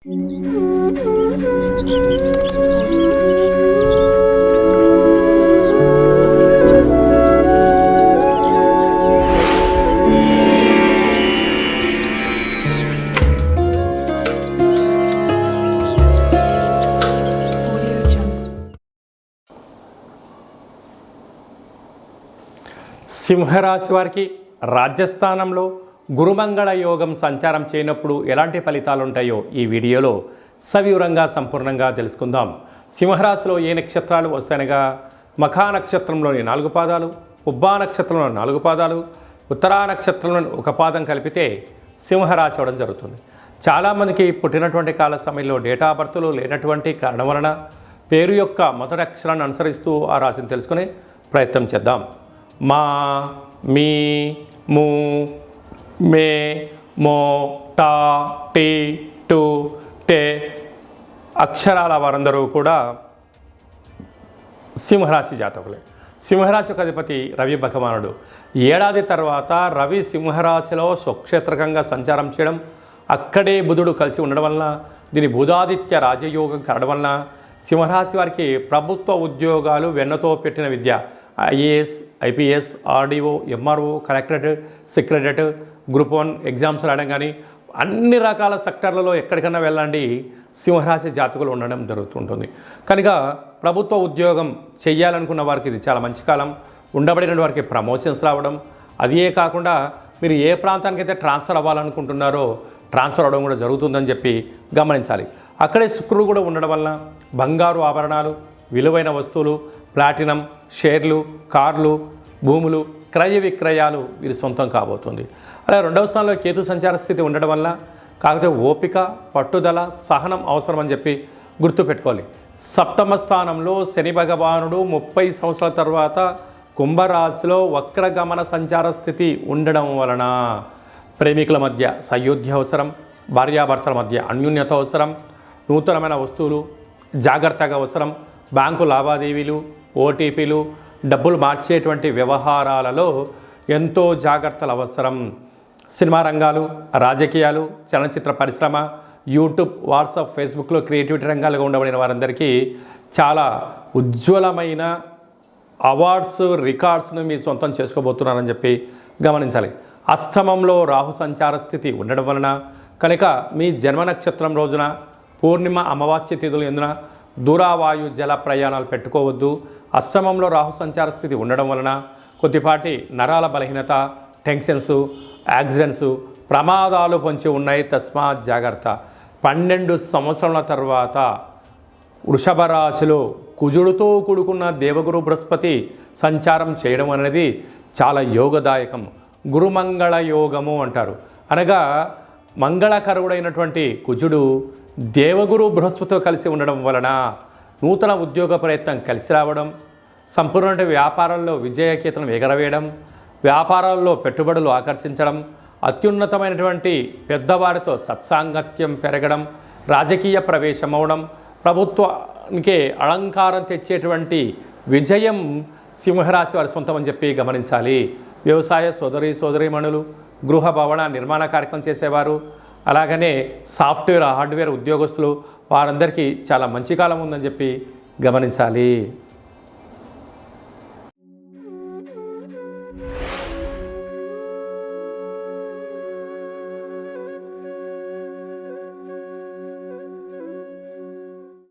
సింహరాశి వారికి రాజ్యస్థానంలో గురుమంగళ యోగం సంచారం చేయనప్పుడు ఎలాంటి ఫలితాలు ఉంటాయో ఈ వీడియోలో సవివరంగా సంపూర్ణంగా తెలుసుకుందాం. సింహరాశిలో ఏ నక్షత్రాలు వస్తాయనగా మఖా నక్షత్రంలోని 4 పాదాలు, పుబ్బా నక్షత్రంలో 4 పాదాలు, ఉత్తరా నక్షత్రంలోని 1 పాదం కలిపితే సింహరాశి అవ్వడం జరుగుతుంది. చాలామందికి పుట్టినటువంటి కాల సమయంలో డేటా బర్త్లు లేనటువంటి కారణం వలన పేరు యొక్క మొదటి అక్షరాన్ని అనుసరిస్తూ ఆ రాశిని తెలుసుకునే ప్రయత్నం చేద్దాం. మా, మీ, ము, మే, మో, టా, టీ, టు, టే అక్షరాల వారందరూ కూడా సింహరాశి జాతకులే. సింహరాశి యొక్క అధిపతి రవి భగవానుడు. ఏడాది తర్వాత రవి సింహరాశిలో స్వక్షేత్రకంగా సంచారం చేయడం, అక్కడే బుధుడు కలిసి ఉండడం వలన, దీని బుధాదిత్య రాజయోగం కావడం వలన సింహరాశి వారికి ప్రభుత్వ ఉద్యోగాలు వెన్నతో పెట్టిన విద్య, IAS, IPS, RDO, MRO, collectorate, secretariat, group 1 exams రాయడం కానీ అన్ని రకాల సెక్టర్లలో ఎక్కడికైనా వెళ్ళండి సింహరాశి జాతకులు ఉండడం జరుగుతుంటుంది. కనుక ప్రభుత్వ ఉద్యోగం చేయాలనుకున్న వారికి ఇది చాలా మంచి కాలం. ఉండబడిన వారికి ప్రమోషన్స్ రావడం, అదే కాకుండా మీరు ఏ ప్రాంతానికైతే ట్రాన్స్ఫర్ అవ్వాలనుకుంటున్నారో ట్రాన్స్ఫర్ అవ్వడం కూడా జరుగుతుందని చెప్పి గమనించాలి. అక్కడే శుక్రుడు కూడా ఉండడం వలన బంగారు ఆభరణాలు, విలువైన వస్తువులు, ప్లాటినం, షేర్లు, కార్లు, భూములు, క్రయ విక్రయాలు వీరి సొంతం కాబోతుంది. అలాగే 2వ స్థానంలో కేతు సంచార స్థితి ఉండడం వల్ల కాకపోతే ఓపిక, పట్టుదల, సహనం అవసరం అని చెప్పి గుర్తుపెట్టుకోవాలి. 7వ స్థానంలో శని భగవానుడు 30 సంవత్సరాల తర్వాత కుంభరాశిలో వక్రగమన సంచార స్థితి ఉండడం వలన ప్రేమికుల మధ్య సయోధ్య అవసరం, భార్యాభర్తల మధ్య అన్యోన్యత అవసరం, నూతనమైన వస్తువులు జాగ్రత్తగా అవసరం, బ్యాంకు లావాదేవీలు, ఓటీపీలు, డబ్బులు మార్చేటువంటి వ్యవహారాలలో ఎంతో జాగ్రత్తలు అవసరం. సినిమా రంగాలు, రాజకీయాలు, చలనచిత్ర పరిశ్రమ, యూట్యూబ్, వాట్సాప్, ఫేస్బుక్లో క్రియేటివిటీ రంగాలుగా ఉండబడిన వారందరికీ చాలా ఉజ్వలమైన అవార్డ్స్, రికార్డ్స్ను మీ సొంతం చేసుకోబోతున్నారని చెప్పి గమనించాలి. అష్టమంలో రాహు సంచార స్థితి ఉండడం వలన కనుక మీ జన్మ నక్షత్రం రోజున పూర్ణిమ, అమావాస్య తిథులు ఎందున దూరావాయు జల ప్రయాణాలు పెట్టుకోవద్దు. అష్టమంలో రాహు సంచార స్థితి ఉండడం వలన కొద్దిపాటి నరాల బలహీనత, టెన్షన్స్, యాక్సిడెంట్స్, ప్రమాదాలు పొంచి ఉన్నాయి. తస్మాత్ జాగ్రత్త. 12 సంవత్సరాల తర్వాత వృషభ రాశిలో కుజుడుతో కూడుకున్న దేవగురు బృహస్పతి సంచారం చేయడం అనేది చాలా యోగదాయకం. గురుమంగళ యోగము అంటారు. అనగా మంగళకరుడైనటువంటి కుజుడు దేవగురు బృహస్పతితో కలిసి ఉండడం వలన నూతన ఉద్యోగ ప్రయత్నం కలిసి రావడం, సంపూర్ణ వ్యాపారాల్లో విజయకేతనం ఎగరవేయడం, వ్యాపారాల్లో పెట్టుబడులు ఆకర్షించడం, అత్యున్నతమైనటువంటి పెద్దవారితో సత్సాంగత్యం పెరగడం, రాజకీయ ప్రవేశం అవడం, ప్రభుత్వానికి అలంకారం తెచ్చేటువంటి విజయం సింహరాశి వారి సొంతం అని చెప్పి గమనించాలి. వ్యవసాయ సోదరీమణులు, గృహ భవన నిర్మాణ కార్యక్రమం చేసేవారు, అలాగనే సాఫ్ట్వేర్, హార్డ్వేర్ ఉద్యోగస్తులు వారందరికీ చాలా మంచి కాలం ఉందని చెప్పి గమనించాలి.